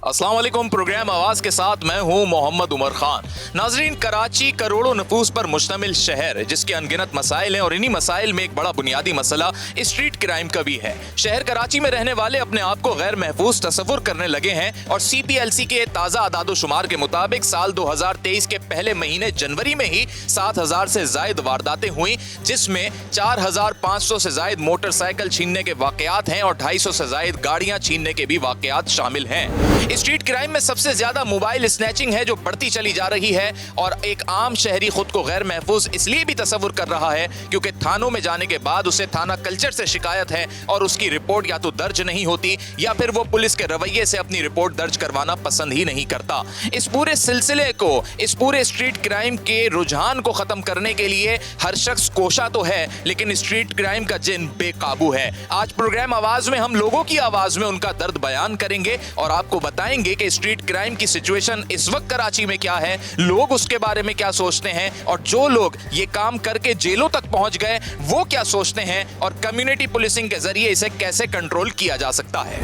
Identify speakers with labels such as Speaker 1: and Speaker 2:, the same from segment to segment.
Speaker 1: अस्सलाम वालेकुम। प्रोग्राम आवाज के साथ मैं हूं मोहम्मद उमर खान। नाजरीन, कराची करोड़ों नफूस पर मुश्तमिल शहर है जिसके अनगिनत मसाइल हैं और इन्हीं मसाइल में एक बड़ा बुनियादी मसला स्ट्रीट क्राइम का भी है। शहर कराची में रहने वाले अपने आप को गैर महफूज तस्वुर करने लगे हैं और CPLC के ताज़ा आदादोशुमार के मुताबिक साल 2023 के पहले महीने जनवरी में ही 7,000 से जायद वारदातें हुई, जिसमें 4,500 से जायद मोटरसाइकिल छीनने के वाकयात हैं और 250 से जायद गाड़ियां छीनने के भी वाकयात शामिल हैं। स्ट्रीट क्राइम में सबसे ज्यादा मोबाइल स्नैचिंग है जो बढ़ती चली जा रही है और एक आम शहरी खुद को गैर महफूज इसलिए भी तस्वुर कर रहा है क्योंकि थानों में जाने के बाद उसे थाना कल्चर से शिकायत है और उसकी रिपोर्ट या तो दर्ज नहीं होती या फिर वो पुलिस के रवैये से अपनी रिपोर्ट दर्ज करवाना पसंद ही नहीं करता। इस पूरे सिलसिले को, इस पूरे स्ट्रीट क्राइम के रुझान को खत्म करने के लिए हर शख्स कोशा तो है, लेकिन स्ट्रीट क्राइम का जिन बेकाबू है। आज प्रोग्राम आवाज में हम लोगों की आवाज में उनका दर्द बयान करेंगे और आपको बताएंगे कि स्ट्रीट क्राइम की सिचुएशन इस वक्त कराची में क्या है, लोग उसके बारे में क्या सोचते हैं और जो लोग ये काम करके जेलों तक पहुंच गए वो क्या सोचते हैं और कम्युनिटी पुलिसिंग के जरिए इसे कैसे कंट्रोल किया जा सकता है।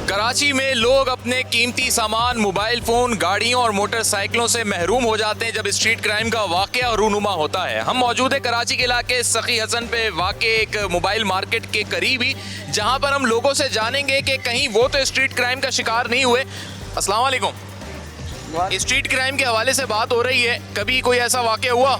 Speaker 1: कराची में लोग अपने कीमती सामान, मोबाइल फोन, गाड़ियों और मोटरसाइकिलों से महरूम हो जाते हैं जब स्ट्रीट क्राइम का वाकया रूनुमा होता है। हम मौजूद है कराची के इलाके सखी हसन पे वाक़े एक मोबाइल मार्केट के करीब ही, जहां पर हम लोगों से जानेंगे कि कहीं वो तो स्ट्रीट क्राइम का शिकार नहीं हुए। अस्सलाम वालेकुम। स्ट्रीट क्राइम के हवाले से बात हो रही है, कभी कोई ऐसा वाकया हुआ?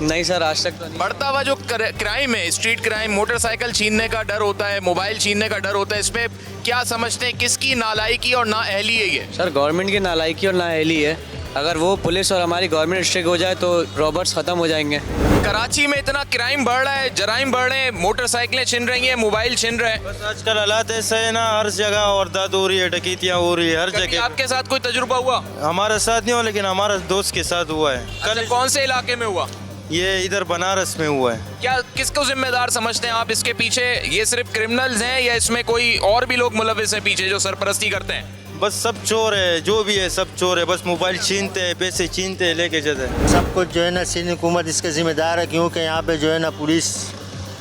Speaker 2: नहीं सर, आज तक तो नहीं।
Speaker 1: बढ़ता हुआ जो क्राइम है, स्ट्रीट क्राइम, मोटरसाइकिल छीनने का डर होता है, मोबाइल छीनने का डर होता है, इसमें क्या समझते हैं किसकी नालायकी और नाअहली है ये?
Speaker 2: सर, गवर्नमेंट की नालायकी और नाअहली है। अगर वो पुलिस और हमारी गवर्नमेंट स्ट्रिक्ट हो जाए तो रॉबर्ट्स खत्म हो जाएंगे।
Speaker 1: कराची में इतना क्राइम बढ़ रहा है, जराइम बढ़ रहे हैं, मोटरसाइकिलें छिन रही हैं, मोबाइल छिन रहे हैं।
Speaker 3: बस आजकल हालात ऐसे है ना, हर जगह वारदात हो रही है, डकैतियाँ हो रही है हर जगह।
Speaker 1: आपके साथ कोई तजुर्बा हुआ?
Speaker 3: हमारे साथ नहीं हुआ, लेकिन हमारे दोस्त के साथ हुआ है।
Speaker 1: कल कौन से इलाके में हुआ?
Speaker 3: ये इधर बनारस में हुआ है।
Speaker 1: क्या किसको जिम्मेदार समझते हैं आप इसके पीछे? ये सिर्फ क्रिमिनल्स हैं या इसमें कोई और भी लोग मुलविस हैं पीछे जो सरपरस्ती करते हैं?
Speaker 3: बस सब चोर है, जो भी है सब चोर है, बस मोबाइल छीनते हैं, पैसे छीनते हैं, लेके जाते हैं।
Speaker 4: सब कुछ जो है ना सिंध हुकूमत इसके जिम्मेदार है, क्योंकि यहाँ पे जो है ना पुलिस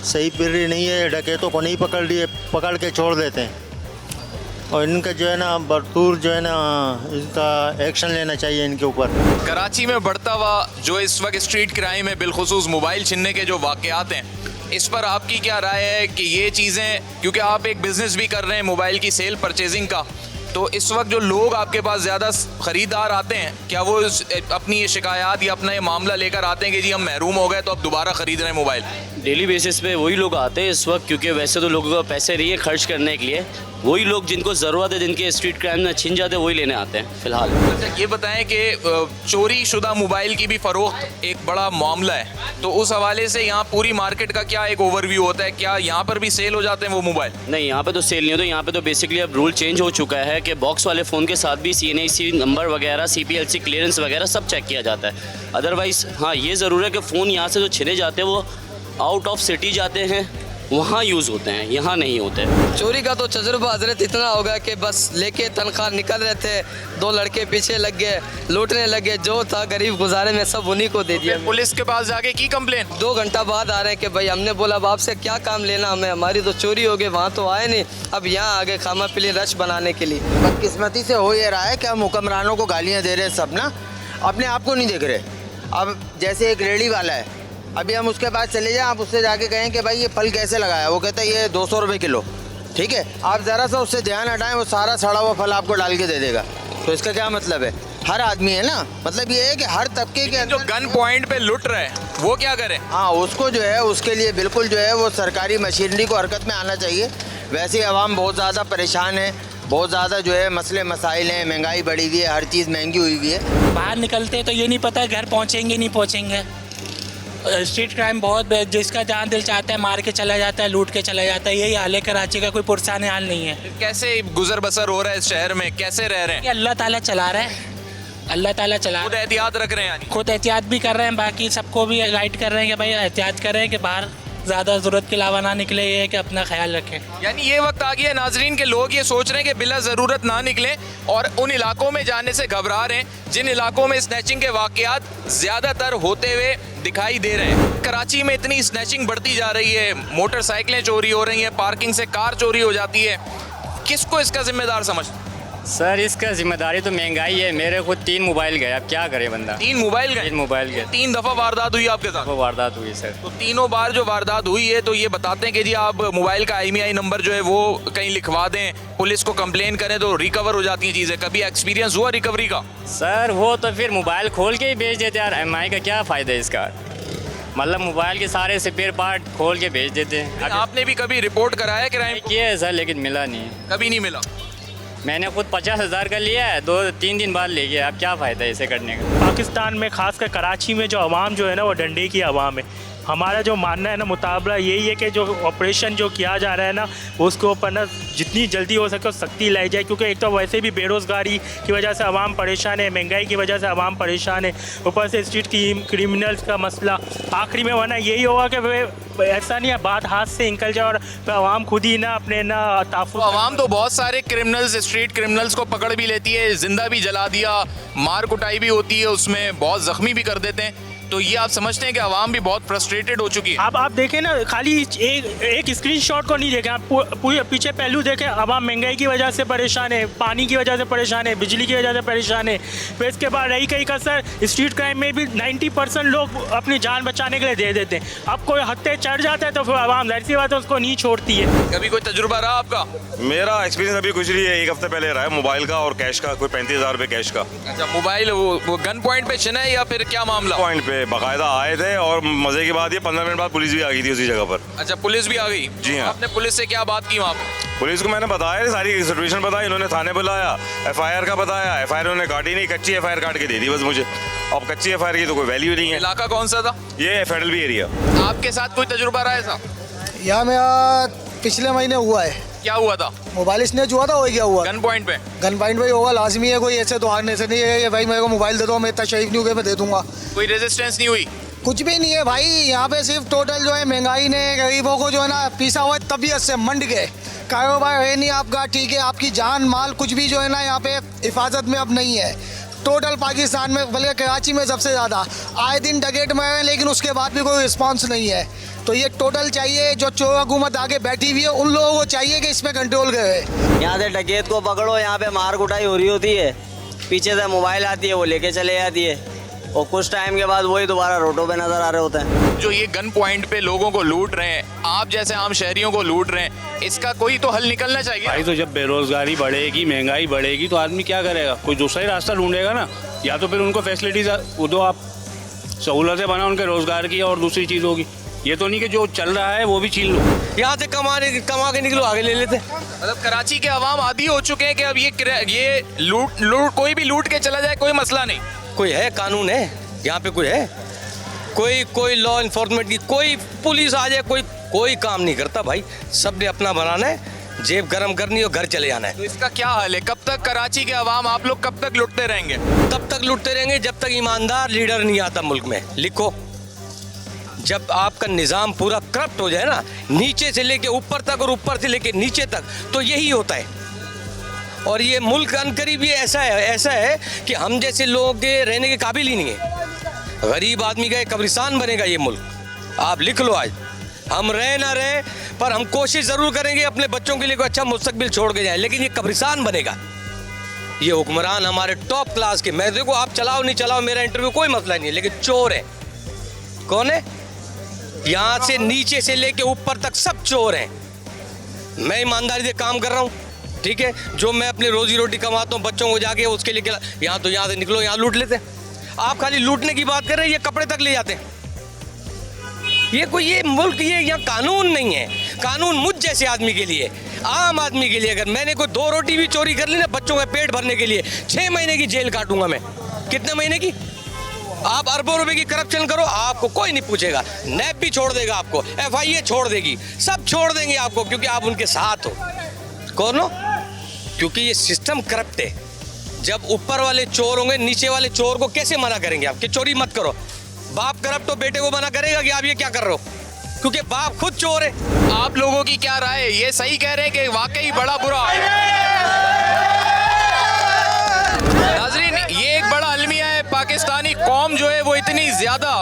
Speaker 4: सही फिर रही नहीं है, डकैतों को नहीं पकड़ रही है, पकड़ के छोड़ देते हैं और इनका जो है ना भरपूर जो है ना इनका एक्शन लेना चाहिए इनके ऊपर।
Speaker 1: कराची में बढ़ता हुआ जो इस वक्त स्ट्रीट क्राइम है, बिलखुसूस मोबाइल छीनने के जो वाकयात हैं, इस पर आपकी क्या राय है कि ये चीज़ें, क्योंकि आप एक बिज़नेस भी कर रहे हैं मोबाइल की सेल परचेजिंग का, तो इस वक्त जो लोग आपके पास ज़्यादा ख़रीदार आते हैं, क्या वो अपनी ये शिकायत या अपना ये मामला लेकर आते हैं कि जी हम महरूम हो गए तो अब दोबारा ख़रीद रहे हैं मोबाइल?
Speaker 5: डेली बेसिस पे वही लोग आते हैं इस वक्त, क्योंकि वैसे तो लोगों को पैसे नहीं है खर्च करने के लिए। वही लोग जिनको ज़रूरत है, जिनके स्ट्रीट क्राइम में छिन जाते हैं, वही लेने आते हैं फ़िलहाल।
Speaker 1: अच्छा, ये बताएं कि चोरी शुदा मोबाइल की भी फ़रोख्त एक बड़ा मामला है, तो उस हवाले से यहाँ पूरी मार्केट का क्या एक ओवरव्यू होता है? क्या यहाँ पर भी सेल हो जाते हैं वो मोबाइल?
Speaker 5: नहीं, यहाँ पे तो सेल नहीं होता। यहाँ पे तो बेसिकली अब रूल चेंज हो चुका है कि बॉक्स वाले फ़ोन के साथ भी CNIC नंबर वगैरह, CPLC क्लियरेंस वगैरह सब चेक किया जाता है। अदरवाइज़ हाँ, ये ज़रूर है कि फ़ोन यहाँ से जो छिने जाते हैं वो आउट ऑफ सिटी जाते हैं, वहाँ यूज़ होते हैं, यहाँ नहीं होते।
Speaker 2: चोरी का तो तजुर्बा हजरत इतना होगा कि बस लेके तनख्वाह निकल रहे थे, 2 लड़के पीछे लग गए, लूटने लगे, जो था गरीब गुजारे में सब उन्हीं को दे दिया।
Speaker 1: पुलिस के पास जाके की कंप्लेन?
Speaker 2: 2 घंटा बाद आ रहे हैं कि भाई हमने बोला अब आपसे क्या काम लेना हमें, हमारी तो चोरी हो गई, वहाँ तो आए नहीं, अब यहाँ आगे खामा पीली रश बनाने के लिए।
Speaker 6: बदकिस्मती से हो ये रहा है कि हम हुक्मरानों को गालियाँ दे रहे हैं सब ना, अपने आप को नहीं देख रहे। अब जैसे एक रेडी वाला है, अभी हम उसके पास चले जाएं, आप उससे जाके कहें कि भाई ये फल कैसे लगाया, वो कहता है ये 200 रुपये किलो, ठीक है। आप ज़रा सा उससे ध्यान हटाएं, वो सारा सड़ा हुआ फल आपको डाल के दे देगा। तो इसका क्या मतलब है? हर आदमी है ना, मतलब ये है कि हर तबके के
Speaker 1: जो गन पॉइंट पे लुट रहे हैं वो क्या करें?
Speaker 6: हाँ, उसको जो है उसके लिए बिल्कुल जो है वो सरकारी मशीनरी को हरकत में आना चाहिए। वैसे ही आवाम बहुत ज़्यादा परेशान है, बहुत ज़्यादा जो है मसले मसाइल हैं, महंगाई बढ़ी हुई है, हर चीज़ महंगी हुई हुई है।
Speaker 7: बाहर निकलते तो ये नहीं पता घर पहुँचेंगे नहीं पहुँचेंगे। स्ट्रीट क्राइम बहुत, जिसका जहाँ दिल चाहता है मार के चला जाता है, लूट के चला जाता है। यही हाल है कराची का, कोई पुरसाने हाल नहीं है।
Speaker 1: कैसे गुजर बसर हो रहा है इस शहर में, कैसे रह रहे हैं?
Speaker 7: ये अल्लाह ताला चला रहा है, अल्लाह ताला चला।
Speaker 1: खुद एहतियात रख रहे हैं यानी?
Speaker 7: खुद एहतियात भी कर रहे हैं, बाकी सबको भी गाइड कर रहे हैं कि भाई एहतियात करें कि बाहर ज़्यादा ज़रूरत के अलावा ना निकले, ये है कि अपना ख्याल रखें।
Speaker 1: यानी ये वक्त आ गया है नाजरीन के लोग ये सोच रहे हैं कि बिला ज़रूरत ना निकलें और उन इलाकों में जाने से घबरा रहे हैं जिन इलाकों में स्नैचिंग के वाकयात ज़्यादातर होते हुए दिखाई दे रहे हैं। कराची में इतनी स्नैचिंग बढ़ती जा रही है, मोटरसाइकिलें चोरी हो रही हैं, पार्किंग से कार चोरी हो जाती है, किसको इसका जिम्मेदार समझ?
Speaker 8: सर इसका जिम्मेदारी तो महंगाई है। मेरे को 3 मोबाइल गए, अब क्या करे बंदा।
Speaker 1: 3 मोबाइल गए?
Speaker 8: 3 मोबाइल गए,
Speaker 1: 3 दफा वारदात हुई आपके साथ?
Speaker 8: वो वारदात हुई सर।
Speaker 1: तो तीनों बार जो वारदात हुई है तो ये बताते हैं कि जी आप मोबाइल का IMEI नंबर जो है वो कहीं लिखवा दें, पुलिस को कंप्लेन करें तो रिकवर हो जाती है चीज़ें। कभी एक्सपीरियंस हुआ रिकवरी का?
Speaker 8: सर वो तो फिर मोबाइल खोल के ही भेज देते यार। MI का क्या फ़ायदा है इसका? मतलब मोबाइल के सारे स्पेयर पार्ट खोल के भेज देते हैं।
Speaker 1: आपने भी कभी रिपोर्ट कराया क्राइम?
Speaker 8: किया है सर, लेकिन मिला नहीं है।
Speaker 1: कभी नहीं मिला?
Speaker 8: मैंने खुद 50,000 का लिया है, 2-3 दिन बाद ले गया। अब क्या फ़ायदा है इसे करने का?
Speaker 9: पाकिस्तान में खासकर कराची में जो आवाम जो है ना वो डंडे की आवाम है। हमारा जो मानना है ना मुताबला यही है कि जो ऑपरेशन जो किया जा रहा है ना उसके ऊपर ना जितनी जल्दी हो सके सख्ती लाई जाए, क्योंकि एक तो वैसे भी बेरोज़गारी की वजह से आवाम परेशान है, महंगाई की वजह से आवाम परेशान है, ऊपर से स्ट्रीट क्रिमिनल्स का मसला। आखिरी में वरना यही होगा कि वे ऐसा नहीं है बात हाथ से निकल जाए और आवाम खुद ही ना अपने ना ताफुज़।
Speaker 1: आवाम तो बहुत सारे क्रिमिनल्स, स्ट्रीट क्रिमिनल्स को पकड़ भी लेती है, जिंदा भी जला दिया, मार कुटाई भी होती है, उसमें बहुत जख्मी भी कर देते हैं। तो ये आप समझते हैं कि आवाम भी बहुत फ्रस्ट्रेटेड हो चुकी है?
Speaker 9: अब आप देखें ना, खाली एक स्क्रीनशॉट को नहीं देखें, आप पीछे पहलू देखें। आवाम महंगाई की वजह से परेशान है, पानी की वजह से परेशान है, बिजली की वजह से परेशान है। फिर इसके बाद रही कहीं का सर स्ट्रीट क्राइम में भी 90% लोग अपनी जान बचाने के लिए दे देते हैं। अब कोई हत्या चढ़ जाता है तो फिर आवाम जाहिर सी बात है उसको नहीं छोड़ती है।
Speaker 1: कभी कोई तजुर्बा रहा आपका?
Speaker 10: मेरा एक्सपीरियंस अभी कुछ नहीं है, 1 हफ्ते पहले रहा है मोबाइल का और कैश का, कोई 35,000 रुपये कैश का।
Speaker 1: अच्छा, मोबाइल वो गन पॉइंट पे छिना है या फिर क्या मामला?
Speaker 10: पॉइंट पे बाकायदा आए थे और मजे की बात ये 15 मिनट बाद पुलिस भी आ गई थी उसी जगह पर।
Speaker 1: अच्छा, पुलिस भी आ गई?
Speaker 10: जी हाँ।
Speaker 1: आपने पुलिस से क्या बात की वहाँ पे?
Speaker 10: पुलिस को मैंने बताया, सारी सिचुएशन बताई, इन्होंने थाने बुलाया, FIR का बताया, FIR उन्होंने काटी नहीं, कच्ची FIR काट के दे दी बस मुझे। अब कच्ची FIR की तो कोई वैल्यू नहीं है।
Speaker 1: इलाका कौन सा था?
Speaker 10: ये फेडरल बी एरिया।
Speaker 1: आपके साथ कोई तजुर्बा रहा है ऐसा?
Speaker 11: यहाँ में पिछले महीने हुआ है।
Speaker 1: क्या हुआ था?
Speaker 11: मोबाइल स्नेच हुआ था, वही क्या हुआ?
Speaker 1: गन पॉइंट पे?
Speaker 11: गन पॉइंट पे ही होगा, लाजमी है। कोई ऐसे तो आने से नहीं है भाई मेरे को मोबाइल दे दो, मैं इतना शरीफ नहीं हूँ कि मैं दे दूंगा।
Speaker 1: कोई रेजिस्टेंस नहीं हुई?
Speaker 11: कुछ भी नहीं है भाई, यहाँ पे सिर्फ टोटल जो है महंगाई ने गरीबों को जो है ना पीसा हुआ है, तबीयत से मंड गए। कारोबार है नहीं आपका, ठीक है, आपकी जान माल कुछ भी जो है ना यहाँ पे हिफाजत में अब नहीं है। टोटल पाकिस्तान में, बल्कि कराची में सबसे ज़्यादा आए दिन डकैत मर रहे हैं, लेकिन उसके बाद भी कोई रिस्पॉन्स नहीं है। तो ये टोटल चाहिए, जो चोर हुकूमत आगे बैठी हुई है उन लोगों को चाहिए कि इसमें कंट्रोल करे।
Speaker 12: यहाँ से डकैत को पकड़ो, यहाँ पे मार कुटाई हो रही होती है, पीछे से मोबाइल आती है, वो लेके चले जाती है, और कुछ टाइम के बाद वही दोबारा रोडों पे नजर आ रहे होते हैं।
Speaker 1: जो ये गन पॉइंट पे लोगों को लूट रहे हैं, आप जैसे आम शहरियों को लूट रहे हैं, इसका कोई तो हल निकलना चाहिए
Speaker 13: भाई। तो जब बेरोजगारी बढ़ेगी, महंगाई बढ़ेगी तो आदमी क्या करेगा? कोई दूसरा ही रास्ता ढूंढेगा ना, या तो फिर उनको फैसिलिटीज दो, आप सहूलतें बनाओ उनके रोजगार की, और दूसरी चीज़ होगी। ये तो नहीं कि जो चल रहा है वो भी छीन लो।
Speaker 2: यहाँ से कमा के निकलो, आगे ले लेते।
Speaker 1: मतलब कराची के अवाम आदी हो चुके हैं कि अब ये लूट कोई भी लूट के चला जाए, कोई मसला नहीं।
Speaker 2: कोई है कानून है यहाँ पे? कोई है? कोई लॉ इन्फोर्समेंट की, कोई पुलिस आ जाए, कोई काम नहीं करता भाई। सब ने अपना बनाना है, जेब गरम करनी और घर चले जाना है।
Speaker 1: तो इसका क्या हल है? कब तक कराची के अवाम, आप लोग कब तक लुटते रहेंगे?
Speaker 2: तब तक लुटते रहेंगे जब तक ईमानदार लीडर नहीं आता मुल्क में। लिखो, जब आपका निज़ाम पूरा करप्ट हो जाए ना, नीचे से लेके ऊपर तक और ऊपर से लेके नीचे तक, तो यही होता है। और ये मुल्क अनकरीब ये ऐसा है कि हम जैसे लोग के रहने के काबिल ही नहीं है। गरीब आदमी का कब्रिस्तान बनेगा ये मुल्क। आप लिख लो, आज हम रहे ना रहे, पर हम कोशिश ज़रूर करेंगे अपने बच्चों के लिए कोई अच्छा मुस्तकबिल छोड़ के जाए, लेकिन ये कब्रिस्तान बनेगा। ये हुक्मरान हमारे टॉप क्लास के, मैं देखो आप चलाओ नहीं चलाओ, मेरा इंटरव्यू कोई मसला नहीं है, लेकिन चोर है। कौन है? यहाँ से नीचे से लेके ऊपर तक सब चोर हैं। मैं ईमानदारी से काम कर रहा हूँ, ठीक है, जो मैं अपनी रोजी रोटी कमाता हूँ बच्चों को जाके उसके लिए यहाँ से निकलो, यहाँ लूट लेते हैं। आप खाली लूटने की बात कर रहे हैं, ये कपड़े तक ले जाते हैं। ये मुल्क, ये यहाँ कानून नहीं है। कानून मुझ जैसे आदमी के लिए, आम आदमी के लिए। अगर मैंने कोई 2 रोटी भी चोरी कर ली ना बच्चों का पेट भरने के लिए, 6 महीने की जेल काटूंगा मैं। कितने महीने की? आप अरबों रुपए की करप्शन करो, आपको कोई नहीं पूछेगा। नैब भी छोड़ देगा आपको, FIA छोड़ देगी, सब छोड़ देंगे आपको, क्योंकि आप उनके साथ हो। कौन हो? क्योंकि ये सिस्टम करप्ट है। जब ऊपर वाले चोर होंगे, नीचे वाले चोर को कैसे मना करेंगे आप कि चोरी मत करो? बाप करप्ट तो बेटे को मना करेगा कि आप ये क्या कर रहे हो, क्योंकि बाप खुद चोर है।
Speaker 1: आप लोगों की क्या राय है? ये सही कह रहे हैं कि वाकई बड़ा बुरा है? नाज़रीन, ये एक बड़ा अलमिया है। पाकिस्तानी कौम जो है वो इतनी ज्यादा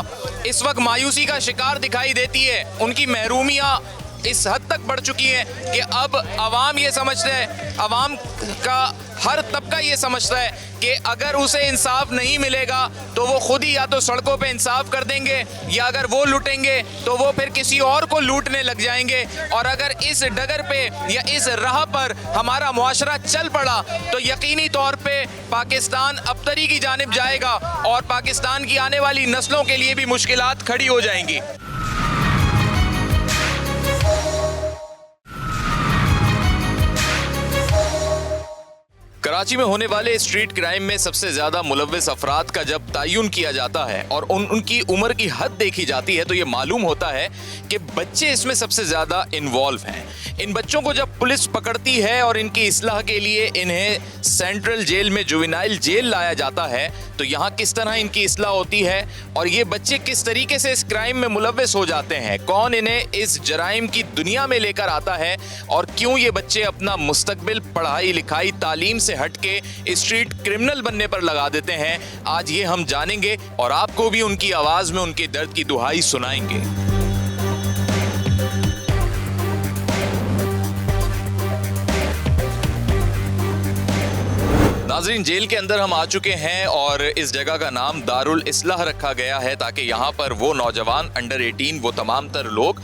Speaker 1: इस वक्त मायूसी का शिकार दिखाई देती है, उनकी महरूमियाँ इस हद तक बढ़ चुकी हैं कि अब आवाम ये समझते हैं, आवाम का हर तबका ये समझता है कि अगर उसे इंसाफ नहीं मिलेगा तो वो खुद ही या तो सड़कों पे इंसाफ कर देंगे, या अगर वो लूटेंगे तो वो फिर किसी और को लूटने लग जाएंगे। और अगर इस डगर पे या इस राह पर हमारा मुआशरा चल पड़ा तो यकीनी तौर पे पाकिस्तान अबतरी की जानिब जाएगा और पाकिस्तान की आने वाली नस्लों के लिए भी मुश्किलात खड़ी हो जाएंगी। कराची में होने वाले स्ट्रीट क्राइम में सबसे ज्यादा मुलव्विस अफराद का जब तयन किया जाता है और उनकी उम्र की हद देखी जाती है तो ये मालूम होता है कि बच्चे इसमें सबसे ज्यादा इन्वॉल्व हैं। इन बच्चों को जब पुलिस पकड़ती है और इनकी इस्लाह के लिए इन्हें सेंट्रल जेल में जुवेनाइल जेल लाया जाता है तो यहाँ किस तरह इनकी इस्लाह होती है और ये बच्चे किस तरीके से इस क्राइम में मुलव्विस हो जाते हैं, कौन इन्हें इस जराइम की दुनिया में लेकर आता है और क्यों ये बच्चे अपना मुस्तकबिल पढ़ाई लिखाई तालीम से हटके स्ट्रीट क्रिमिनल बनने पर लगा देते हैं, आज ये हम जानेंगे और आपको भी उनकी आवाज में उनके दर्द की दुहाई सुनाएंगे। नाज़रीन, जेल के अंदर हम आ चुके हैं और इस जगह का नाम दारुल इस्लाह रखा गया है ताकि यहाँ पर वो नौजवान अंडर 18 वो तमाम तर लोग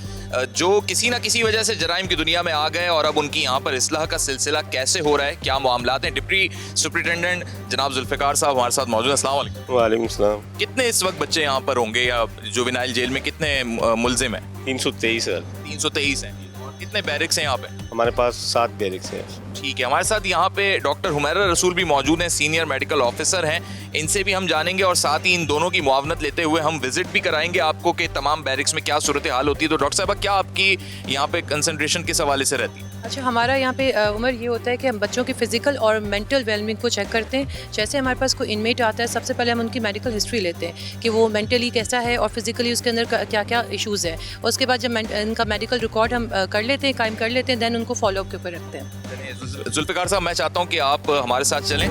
Speaker 1: जो किसी ना किसी वजह से जराइम की दुनिया में आ गए और अब उनकी यहाँ पर इस्लाह का सिलसिला कैसे हो रहा है, क्या मामलात हैं। डिप्टी सुपरिटेंडेंट जनाब जुल्फ़िकार साहब हमारे साथ मौजूद हैं। अस्सलाम वालेकुम।
Speaker 10: वालेकुम सलाम।
Speaker 1: कितने इस वक्त बच्चे यहाँ पर होंगे या जुवेनाइल जेल में कितने मुलजिम हैं?
Speaker 10: 323 है।
Speaker 1: 323 हैं। और कितने बैरिक्स हैं यहाँ पे?
Speaker 10: हमारे पास 7 बैरिक्स हैं।
Speaker 1: ठीक है, हमारे साथ यहाँ पे डॉक्टर हुमैरा रसूल भी मौजूद हैं, सीनियर मेडिकल ऑफिसर हैं, इनसे भी हम जानेंगे और साथ ही इन दोनों की मुआवनत लेते हुए हम विजिट भी कराएंगे आपको कि तमाम बैरिक्स में क्या सूरत हाल होती है। तो डॉक्टर साहब, क्या आपकी यहाँ पे कंसंट्रेशन किस हवाले से रहती है?
Speaker 14: अच्छा, हमारा यहाँ पे उमर ये होता है कि हम बच्चों की फ़िज़िकल और मेंटल वेलबींग को चेक करते हैं। जैसे हमारे पास कोई इनमेट आता है, सबसे पहले हम उनकी मेडिकल हिस्ट्री लेते हैं कि वो मेंटली कैसा है और फिज़िकली उसके अंदर क्या क्या इश्यूज़ है। और उसके बाद जब इनका मेडिकल रिकॉर्ड हम कर लेते हैं, कायम कर लेते हैं, दैन उनको फॉलोअप के ऊपर रखते हैं।
Speaker 1: जुल्फ़िकार साहब, मैं चाहता हूँ कि आप हमारे साथ चलें।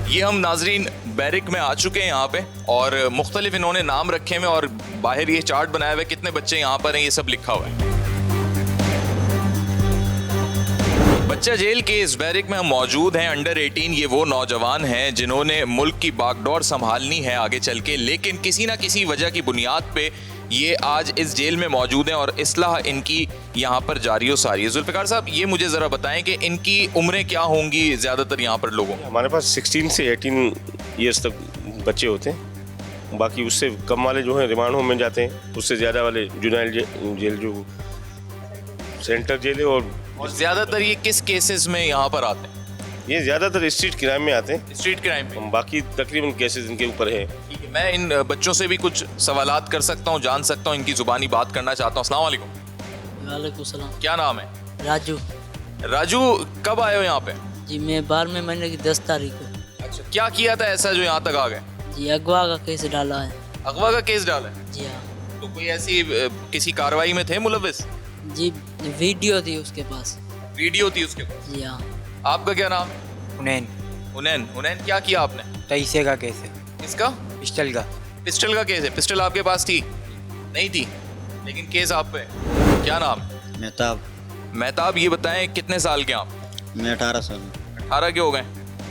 Speaker 1: ये हम नाजरीन बैरिक में आ चुके हैं यहाँ पे और मुख्तलिफ इन्होंने नाम रखे हैं और बाहर ये चार्ट बनाया हुआ है कितने बच्चे यहाँ पर हैं, ये सब लिखा हुआ है। बच्चा जेल के इस बैरिक में हम मौजूद हैं। अंडर 18 ये वो नौजवान हैं जिन्होंने मुल्क की बागडोर संभालनी है आगे चल के, लेकिन किसी ना किसी वजह की बुनियाद पे ये आज इस जेल में मौजूद हैं और इस्लाह इनकी यहाँ पर जारी व सारी है। जुल्फ़िकार साहब, ये मुझे ज़रा बताएं कि इनकी उम्रें क्या होंगी ज़्यादातर यहाँ पर लोगों?
Speaker 10: हमारे पास 16 से 18 ईयर्स तक बच्चे होते हैं, बाकी उससे कम वाले जो हैं रिमांड होम में जाते हैं, उससे ज़्यादा वाले जुवेनाइल जेल जो सेंटर जेल है। और
Speaker 1: ज़्यादातर ये किस केसेस में यहाँ पर आते हैं?
Speaker 10: ये ज़्यादातर स्ट्रीट क्राइम में आते हैं।
Speaker 1: स्ट्रीट क्राइम में?
Speaker 10: बाकी तकरीबन केसेस इनके ऊपर है।
Speaker 1: ठीक है, मैं इन बच्चों से भी कुछ सवालात कर सकता हूँ, जान सकता हूँ, इनकी ज़ुबानी बात करना चाहता हूँ। अस्सलाम वालेकुम।
Speaker 15: वालेकुम सलाम।
Speaker 1: क्या नाम है?
Speaker 15: राजू।
Speaker 1: राजू, कब आए हो यहाँ पे?
Speaker 15: जी, मैं 12वें महीने की 10 तारीख को।
Speaker 1: अच्छा, क्या किया था ऐसा जो यहाँ तक आ गए?
Speaker 15: जी, अगवा का केस डाला है।
Speaker 1: अगवा का केस डाला है?
Speaker 15: जी हाँ।
Speaker 1: तो कोई ऐसी किसी कार्रवाई में थे मुलव्विस?
Speaker 15: जी, वीडियो थी उसके पास।
Speaker 1: वीडियो थी उसके पास?
Speaker 15: जी हाँ।
Speaker 1: आपका क्या नाम?
Speaker 16: हुनैन।
Speaker 1: हुनैन, हुनैन, क्या किया आपने?
Speaker 16: तईसे का केस है।
Speaker 1: किसका?
Speaker 16: पिस्टल का।
Speaker 1: पिस्टल का केस है। पिस्टल आपके पास थी? नहीं थी, लेकिन केस आप पे। क्या नाम?
Speaker 17: मेहताब।
Speaker 1: मेहताब, ये बताएं कितने साल के आप?
Speaker 17: मैं 18 साल।
Speaker 1: 18 के हो गए।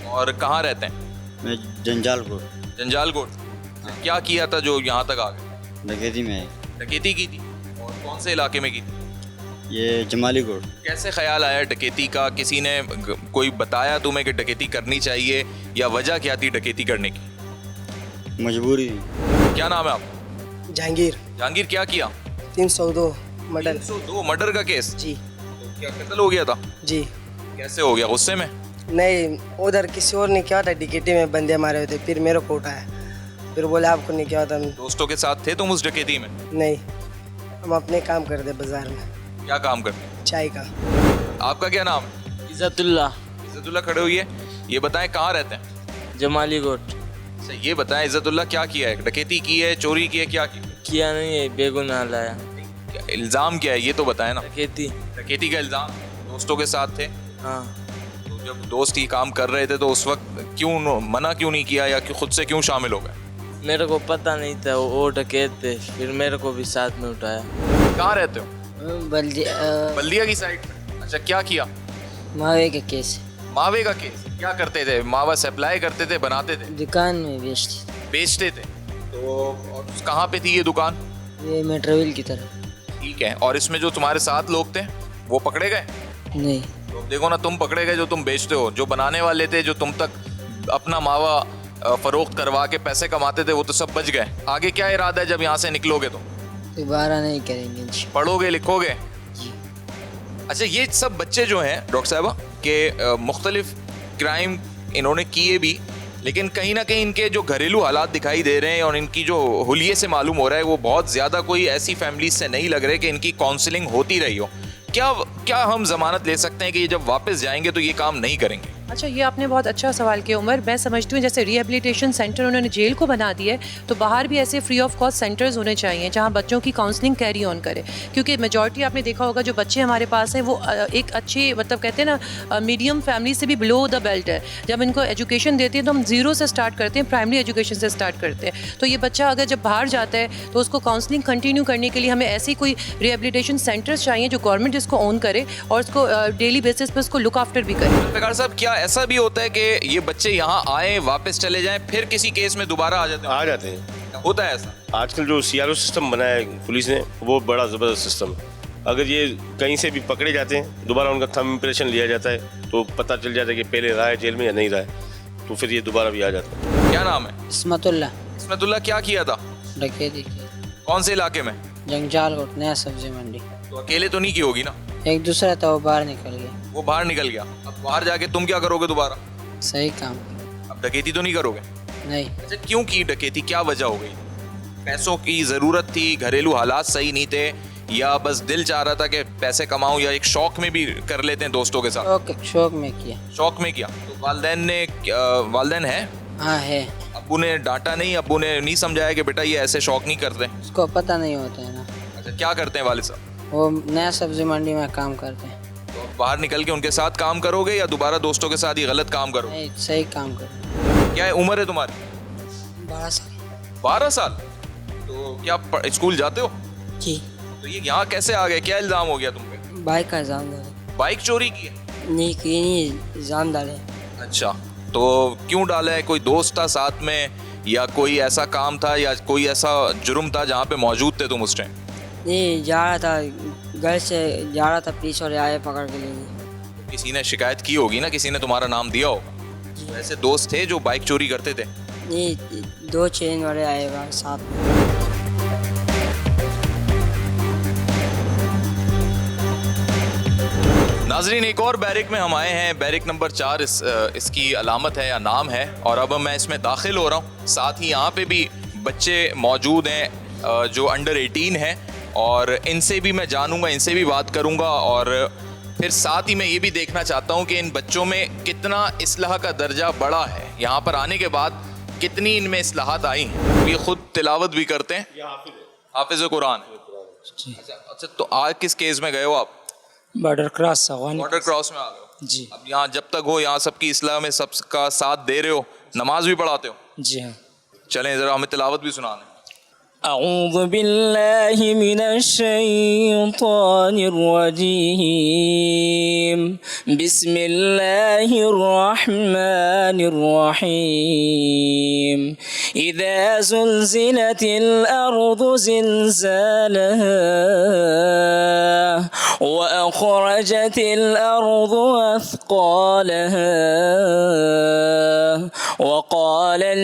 Speaker 1: और कहाँ रहते हैं?
Speaker 17: मैं जंजालकोट।
Speaker 1: जंजालकोट। क्या किया था जो यहाँ तक आ गए?
Speaker 17: डकैती में।
Speaker 1: डकैती की थी? और कौन से इलाके में की थी?
Speaker 17: ये जमाली कोट।
Speaker 1: कैसे ख्याल आया डकैती का? किसी ने कोई बताया तुम्हें कि डकैती करनी चाहिए या वजह क्या थी डकैती करने की?
Speaker 17: मजबूरी।
Speaker 1: क्या नाम है आप?
Speaker 18: जहांगीर।
Speaker 1: जहांगीर, क्या किया?
Speaker 18: 302 मर्डर।
Speaker 1: 302 मर्डर का केस?
Speaker 18: जी।
Speaker 1: तो क्या कत्ल हो गया था?
Speaker 18: जी।
Speaker 1: कैसे हो गया? गुस्से में?
Speaker 18: नहीं, उधर किसी और ने किया था, डकैती में बंदे मारे हुए थे, फिर मेरे को उठाया, फिर बोले आपको नहीं किया था।
Speaker 1: दोस्तों के साथ थे तुम उस डकैती में?
Speaker 18: नहीं, हम अपने काम करते बाजार में।
Speaker 1: क्या काम करते?
Speaker 18: चाय का।
Speaker 1: आपका क्या नाम है?
Speaker 15: इज़्ज़तुल्ला।
Speaker 1: इज़्ज़तुल्ला खड़े हुई है। ये बताएं कहाँ रहते हैं?
Speaker 15: जमाली कोट।
Speaker 1: अच्छा, ये बताएं इज़्ज़तुल्ला क्या किया है? डकैती की है, चोरी की है, क्या
Speaker 15: किया नहीं है, बेगुनाह लाया।
Speaker 1: इल्ज़ाम क्या है ये तो बताएं ना।
Speaker 15: डकैती
Speaker 1: का इल्ज़ाम। दोस्तों के साथ थे?
Speaker 15: हाँ।
Speaker 1: तो जब दोस्त ही काम कर रहे थे तो उस वक्त क्यों मना क्यों नहीं किया या खुद से क्यों शामिल हो गए?
Speaker 15: मेरे को पता नहीं था वो डकैत थे, फिर मेरे को भी साथ में उठाया।
Speaker 1: कहाँ रहते हो? बल्दिया की साइड में। अच्छा, क्या किया?
Speaker 15: मावे का केस।
Speaker 1: मावे का केस? क्या करते थे? मावा सप्लाई करते थे, बनाते थे?
Speaker 15: दुकान में
Speaker 1: बेचते थे। तो और कहाँ पे थी ये दुकान?
Speaker 15: ये मेट्रोविल की तरफ।
Speaker 1: ठीक है। और इसमें जो तुम्हारे साथ लोग थे वो पकड़े गए?
Speaker 15: नहीं।
Speaker 1: तो देखो ना, तुम पकड़े गए जो तुम बेचते हो। जो बनाने वाले थे, जो तुम तक अपना मावा फरोख्त करवा के पैसे कमाते थे, वो तो सब बच गए। आगे क्या इरादा है जब यहाँ से निकलोगे? तो
Speaker 15: दोबारा नहीं करेंगे।
Speaker 1: पढ़ोगे, लिखोगे? अच्छा, ये सब बच्चे जो हैं डॉक्टर साहबा के मुख्तलिफ क्राइम इन्होंने किए भी, लेकिन कहीं ना कहीं इनके जो घरेलू हालात दिखाई दे रहे हैं और इनकी जो हुलिये से मालूम हो रहा है वो बहुत ज़्यादा कोई ऐसी फैमिली से नहीं लग रहे कि इनकी काउंसलिंग होती रही हो। क्या हम जमानत ले सकते हैं कि ये जब वापस जाएंगे तो ये काम नहीं करेंगे?
Speaker 14: अच्छा, ये आपने बहुत अच्छा सवाल किया उमर। मैं समझती हूँ जैसे रिहेबिलिटेशन सेंटर उन्होंने जेल को बना दिया है, तो बाहर भी ऐसे फ्री ऑफ कॉस्ट सेंटर्स होने चाहिए जहाँ बच्चों की काउंसलिंग कैरी ऑन करे। क्योंकि मेजॉरिटी आपने देखा होगा जो बच्चे हमारे पास हैं वो एक अच्छे, मतलब कहते हैं ना, मीडियम फैमिली से भी बिलो द बेल्ट है। जब इनको एजुकेशन देते हैं तो हम ज़ीरो से स्टार्ट करते हैं, प्राइमरी एजुकेशन से स्टार्ट करते हैं। तो ये बच्चा अगर जब बाहर जाता है तो उसको काउंसलिंग कंटिन्यू करने के लिए हमें ऐसी कोई रिहेबिलिटेशन सेंटर्स चाहिए जो गवर्नमेंट इसको ओन करे और उसको डेली बेसिस पर उसको लुक आफ्टर भी करे।
Speaker 1: जुल्फ़िकार साहब, क्या ऐसा भी होता है कि ये बच्चे यहाँ आए, वापस चले जाएं, फिर किसी केस में दोबारा आ जाते हैं? होता है ऐसा?
Speaker 10: आजकल जो CRO सिस्टम बनाया है पुलिस ने, वो बड़ा ज़बरदस्त सिस्टम है। अगर ये कहीं से भी पकड़े जाते हैं, दोबारा उनका थंब इम्प्रेशन लिया जाता है तो पता चल जाता है कि पहले रहा है जेल में या नहीं रहा है, तो फिर ये दोबारा भी आ जाता है।
Speaker 1: क्या नाम है?
Speaker 15: इस्मतुल्लाह।
Speaker 1: इस्मतुल्लाह, क्या किया था?
Speaker 15: डकैती।
Speaker 1: कौन से इलाके में?
Speaker 15: जंगजाल कोट, नया सब्जी मंडी।
Speaker 1: तो अकेले तो नहीं की होगी ना?
Speaker 15: एक दूसरा था, वो बाहर निकल गया।
Speaker 1: वो बाहर निकल गया। अब बाहर जाके तुम क्या करोगे दोबारा?
Speaker 15: सही काम।
Speaker 1: अब डकैती तो नहीं करोगे?
Speaker 15: नहीं।
Speaker 1: अच्छा, क्यों की डकैती? क्या वजह हो गई? पैसों की ज़रूरत थी, घरेलू हालात सही नहीं थे, या बस दिल चाह रहा था कि पैसे कमाऊं, या एक शौक में भी कर लेते हैं दोस्तों के साथ?
Speaker 15: शौक में किया।
Speaker 1: शौक में किया। तो वालिदैन है?
Speaker 15: हाँ है।
Speaker 1: अब्बू ने डांटा नहीं? अब्बू ने नहीं समझाया कि बेटा ये ऐसे शौक नहीं करते?
Speaker 15: उसको पता नहीं होता है ना।
Speaker 1: अच्छा, क्या करते हैं वालिद साहब?
Speaker 15: वो नया सब्जी मंडी में काम करते हैं।
Speaker 1: तो बाहर निकल के उनके साथ काम करोगे या दोबारा दोस्तों के साथ ही गलत काम करोगे?
Speaker 15: नहीं, सही काम करो।
Speaker 1: क्या उम्र है तुम्हारी?
Speaker 15: 12 साल।
Speaker 1: 12 साल? तो क्या स्कूल जाते हो?
Speaker 15: जी।
Speaker 1: तो ये यहाँ कैसे आ गए? क्या इल्जाम हो गया तुम पे?
Speaker 15: बाइक का इल्जाम डाले।
Speaker 1: बाइक चोरी की है?
Speaker 15: नहीं की, नहीं इल्जाम डाले।
Speaker 1: अच्छा, तो क्यों डाला है? कोई दोस्त था साथ में, या कोई ऐसा काम था, या कोई ऐसा जुर्म था जहाँ पे मौजूद थे तुम उस टाइम?
Speaker 15: नहीं, जा रहा था, घर से जा रहा था, पुलिस वाले आए, पकड़ के ले गए।
Speaker 1: किसी ने शिकायत की होगी ना, किसी ने तुम्हारा नाम दिया होगा। ऐसे दोस्त थे जो बाइक चोरी करते थे?
Speaker 15: नहीं, 2 चेन वाले आए हुए साथ में।
Speaker 1: नाजरीन, एक और बैरिक में हम आए हैं। बैरिक नंबर 4 इसकी अलामत है या नाम है, और अब मैं इसमें दाखिल हो रहा हूँ। साथ ही यहाँ पे भी बच्चे मौजूद हैं जो अंडर 18 हैं, और इनसे भी मैं जानूंगा, इनसे भी बात करूंगा, और फिर साथ ही मैं ये भी देखना चाहता हूँ कि इन बच्चों में कितना इस्लाह का दर्जा बढ़ा है। यहाँ पर आने के बाद कितनी इनमें इस्लाहात आई हैं। ये खुद तिलावत भी करते हैं, हाफिज़ कुरान। अच्छा, तो आज किस केस में गए हो आप?
Speaker 7: Border cross.
Speaker 1: बॉर्डर क्रॉस में आ गए हो
Speaker 7: जी।
Speaker 1: अब यहाँ जब तक हो, यहाँ सबकी इस्लाह में सबका साथ दे रहे हो, नमाज भी पढ़ाते हो?
Speaker 7: जी हाँ।
Speaker 1: चलें ज़रा हमें तिलावत भी सुनाने।
Speaker 15: अऊज़ु बिल्लाहि मिनश शैतानिर रजीम। बिस्मिल्लाहिर रहमानिर रहीम। इज़ा ज़ुलज़िलतिल अर्दु ज़िलज़ालहा व अख़रजतिल अर्दु अथक़ालहा व क़ालल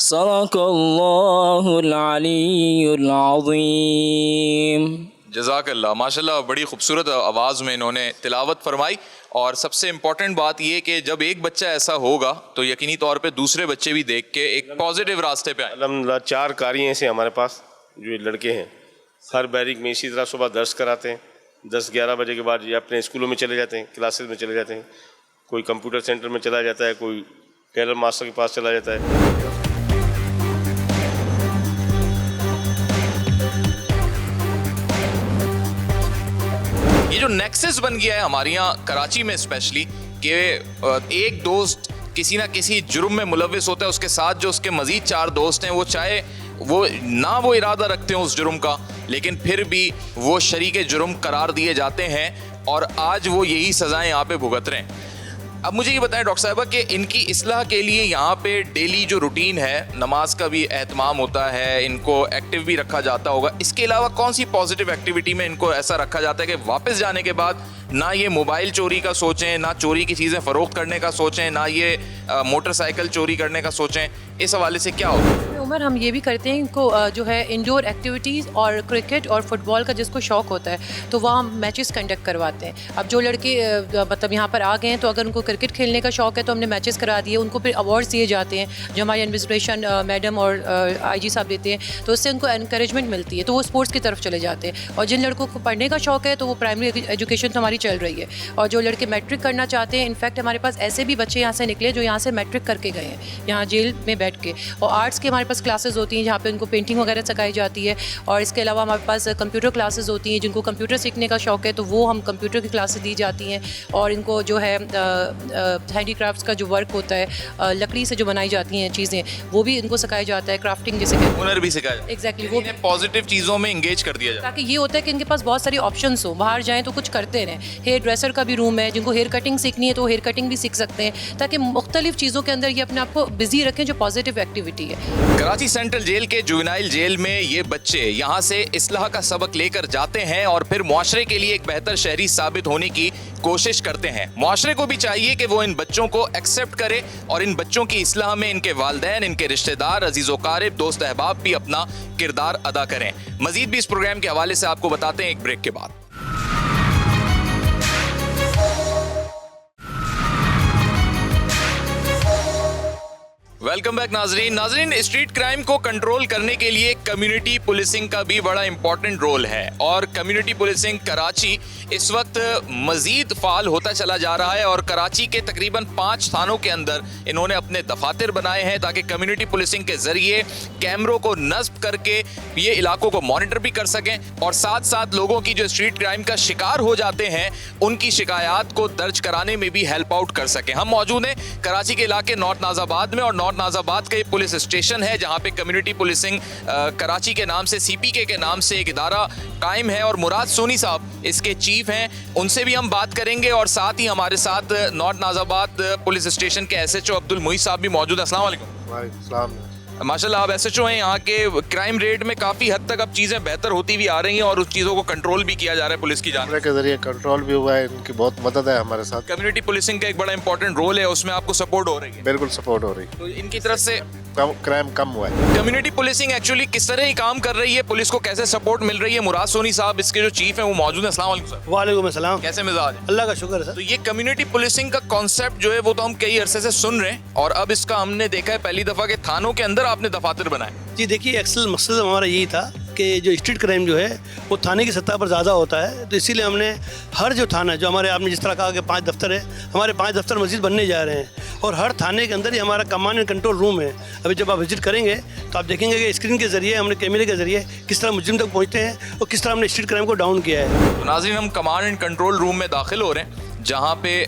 Speaker 19: सदक़ल्लाहुल अलीयुल अज़ीम।
Speaker 1: जज़ाकल्लाह, माशाल्लाह बड़ी खूबसूरत आवाज़ में इन्होंने तिलावत फरमाई। और सबसे इम्पॉर्टेंट बात ये कि जब एक बच्चा ऐसा होगा तो यकीनी तौर पे दूसरे बच्चे भी देख के एक पॉजिटिव रास्ते पे आए।
Speaker 10: अल्हम्दुलिल्लाह 4 कारी ऐसे हमारे पास जो लड़के हैं, हर बैरिक में इसी तरह सुबह दर्स कराते हैं। 10-11 बजे के बाद ये अपने स्कूलों में चले जाते हैं, क्लासेस में चले जाते हैं। कोई कंप्यूटर सेंटर में चला जाता है, कोई टेलर मास्टर के पास चला जाता है।
Speaker 1: ये जो नेक्सस बन गया है हमारे यहाँ कराची में स्पेशली कि एक दोस्त किसी ना किसी जुर्म में मुलविस होता है, उसके साथ जो उसके मज़ीद 4 दोस्त हैं वो चाहे वो इरादा रखते हैं उस जुर्म का, लेकिन फिर भी वो शरीके जुर्म करार दिए जाते हैं और आज वो यही सज़ाएं यहाँ पे भुगत रहे हैं। अब मुझे ये बताएं डॉक्टर साहिबा कि इनकी इस्लाह के लिए यहाँ पे डेली जो रूटीन है, नमाज का भी एहतमाम होता है, इनको एक्टिव भी रखा जाता होगा, इसके अलावा कौन सी पॉजिटिव एक्टिविटी में इनको ऐसा रखा जाता है कि वापस जाने के बाद ना ये मोबाइल चोरी का सोचें, ना चोरी की चीज़ें फ़रोख्त करने का सोचें, ना ये मोटरसाइकिल चोरी करने का सोचें? इस हवाले से क्या होगा?
Speaker 14: उमर, हम ये भी करते हैं इनको जो है इंडोर एक्टिविटीज़ और क्रिकेट और फुटबॉल का जिसको शौक़ होता है तो वहाँ हम मैचेस कंडक्ट करवाते हैं। अब जो लड़के मतलब यहाँ पर आ गए हैं तो अगर उनको क्रिकेट खेलने का शौक़ है तो हमने मैचेस करा दिए, उनको फिर अवार्ड्स दिए जाते हैं जो हमारी एडमिनिस्ट्रेशन मैडम और IG साहब देते हैं, तो उससे उनको इनकरेजमेंट मिलती है, तो वो स्पोर्ट्स की तरफ चले जाते हैं। और जिन लड़कों को पढ़ने का शौक़ है तो वो प्राइमरी एजुकेशन तो हमारी चल रही है, और जो लड़के मैट्रिक करना चाहते हैं, इनफैक्ट हमारे पास ऐसे भी बच्चे यहाँ से निकले जो यहाँ से मैट्रिक करके गए हैं यहाँ जेल में बैठ के। और आर्ट्स के हमारे पास क्लासेस होती हैं जहाँ पे उनको पेंटिंग वगैरह सिखाई जाती है, और इसके अलावा हमारे पास कंप्यूटर क्लासेस होती हैं, जिनको कंप्यूटर सीखने का शौक़ है तो वो हम कंप्यूटर की क्लासेस दी जाती हैं। और इनको जो है हैंडीक्राफ्ट्स का जो वर्क होता है, लकड़ी से जो बनाई जाती हैं चीज़ें, वो भी इनको सिखाया जाता है, क्राफ्टिंग जैसे
Speaker 1: हुनर भी सिखाया।
Speaker 14: एग्जैक्टली, वो
Speaker 1: पॉजिटिव चीज़ों में इंगेज कर दिया जाए
Speaker 14: ताकि ये होता है कि इनके पास बहुत सारी ऑप्शंस हो, बाहर जाएँ तो कुछ करते रहें। हेयर ड्रेसर का भी रूम है, जिनको हेयर कटिंग सीखनी है तो हेयर कटिंग भी सीख सकते हैं, ताकि मुख्तलिफ चीज़ों के अंदर ये अपने आप को बिजी रखें जो पॉजिटिव एक्टिविटी है।
Speaker 1: कराची सेंट्रल जेल के जुवेनाइल जेल में ये बच्चे यहाँ से इस्लाह का सबक लेकर जाते हैं और फिर मुआशरे के लिए एक बेहतर शहरी साबित होने की कोशिश करते हैं। मुआशरे को भी चाहिए कि वो इन बच्चों को एक्सेप्ट करे और इन बच्चों की इस्लाह में इनके वालिदैन, इनके रिश्तेदार, अजीज़ व क़ारिब, दोस्त अहबाब भी अपना किरदार अदा करें। मजीद भी इस प्रोग्राम के हवाले से आपको बताते हैं एक ब्रेक के बाद। वेलकम बैक नाजरीन, स्ट्रीट क्राइम को कंट्रोल करने के लिए कम्युनिटी पुलिसिंग का भी बड़ा इंपॉर्टेंट रोल है और कम्युनिटी पुलिसिंग कराची इस वक्त मजीद फाल होता चला जा रहा है और कराची के तकरीबन 5 थानों के अंदर इन्होंने अपने दफातर बनाए हैं ताकि कम्युनिटी पुलिसिंग के जरिए कैमरों को नस्ब करके ये इलाकों को मॉनिटर भी कर सकें और साथ साथ लोगों की जो स्ट्रीट क्राइम का शिकार हो जाते हैं उनकी शिकायत को दर्ज कराने में भी हेल्प आउट कर सकें। हम मौजूद हैं कराची के इलाके नॉर्थ नाजाबाद में और नॉर्थ नाजाबाद का ये पुलिस स्टेशन है जहां पे कम्युनिटी पुलिसिंग कराची के नाम से CPK के नाम से एक इदारा कायम है और मुराद सोनी साहब इसके चीफ हैं, उनसे भी हम बात करेंगे और साथ ही हमारे साथ नॉर्थ नाजाबाद पुलिस स्टेशन के SHO अब्दुल मुईज साहब भी मौजूद हैं। अस्सलाम वालेकुम। माशाल्लाह आप SHO हैं, यहाँ के क्राइम रेट में काफ़ी हद तक अब चीज़ें बेहतर होती हुई आ रही हैं और उस चीज़ों को कंट्रोल भी किया जा रहा है पुलिस की जानिब
Speaker 20: के जरिए कंट्रोल भी हुआ है, इनकी बहुत मदद है हमारे साथ।
Speaker 1: कम्युनिटी पुलिसिंग का एक बड़ा इंपॉर्टेंट रोल है, उसमें आपको सपोर्ट हो रही है?
Speaker 20: बिल्कुल सपोर्ट हो रही है,
Speaker 1: तो इनकी तरफ से
Speaker 20: क्राइम कम हुआ है।
Speaker 1: कम्युनिटी पुलिसिंग एक्चुअली किस तरह ही काम कर रही है, पुलिस को कैसे सपोर्ट मिल रही है? मुराद सोनी साहब इसके जो चीफ हैं वो मौजूद हैं। अस्सलाम वालेकुम सर।
Speaker 21: वालेकुम अस्सलाम।
Speaker 1: कैसे मिजाज है?
Speaker 21: अल्लाह का शुक्र है सर।
Speaker 1: तो ये कम्युनिटी पुलिसिंग का कॉन्सेप्ट जो है वो तो हम कई अरसे से सुन रहे हैं और अब इसका हमने देखा है पहली दफा के थानों के अंदर आपने दफातर बनाए।
Speaker 21: जी देखिए, अक्सर मकसद हमारा यही था कि जो स्ट्रीट क्राइम जो है वो थाने की सतह पर ज़्यादा होता है, तो इसीलिए हमने हर जो थाना जो हमारे, आपने जिस तरह कहा कि 5 दफ्तर है, हमारे 5 दफ्तर मजीद बनने जा रहे हैं और हर थाने के अंदर ही हमारा कमांड एंड कंट्रोल रूम है। अभी जब आप विजिट करेंगे तो आप देखेंगे कि स्क्रीन के जरिए, हमने कैमरे के जरिए किस तरह मुजरिम तक पहुँचते हैं और किस तरह हमने स्ट्रीट क्राइम को डाउन किया है।
Speaker 1: तो नाज़रीन, हम कमांड एंड कंट्रोल रूम में दाखिल हो रहे हैं जहाँ पे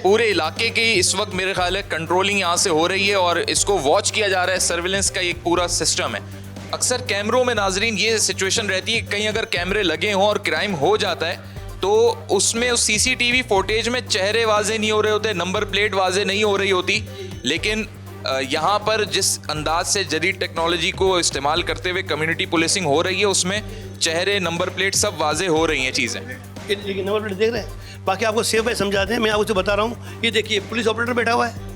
Speaker 1: पूरे इलाके की इस वक्त मेरे ख्याल है कंट्रोलिंग यहाँ से हो रही है और इसको वॉच किया जा रहा है, सर्विलेंस का एक पूरा सिस्टम है। अक्सर कैमरों में नाजरीन ये सिचुएशन रहती है, कहीं अगर कैमरे लगे हों और क्राइम हो जाता है तो उसमें उस CCTV फुटेज में चेहरे वाजे नहीं हो रहे होते, नंबर प्लेट वाजे नहीं हो रही होती, लेकिन यहाँ पर जिस अंदाज से जदीद टेक्नोलॉजी को इस्तेमाल करते हुए कम्युनिटी पुलिसिंग हो रही है उसमें चेहरे, नंबर प्लेट सब वाजे हो रही हैं चीज़ें।
Speaker 21: ये देखिए नंबर प्लेट देख रहे हैं। बाकी आपको सेफ है समझाते हैं, मैं आपको बता रहा हूँ। ये देखिए पुलिस ऑपरेटर बैठा हुआ है,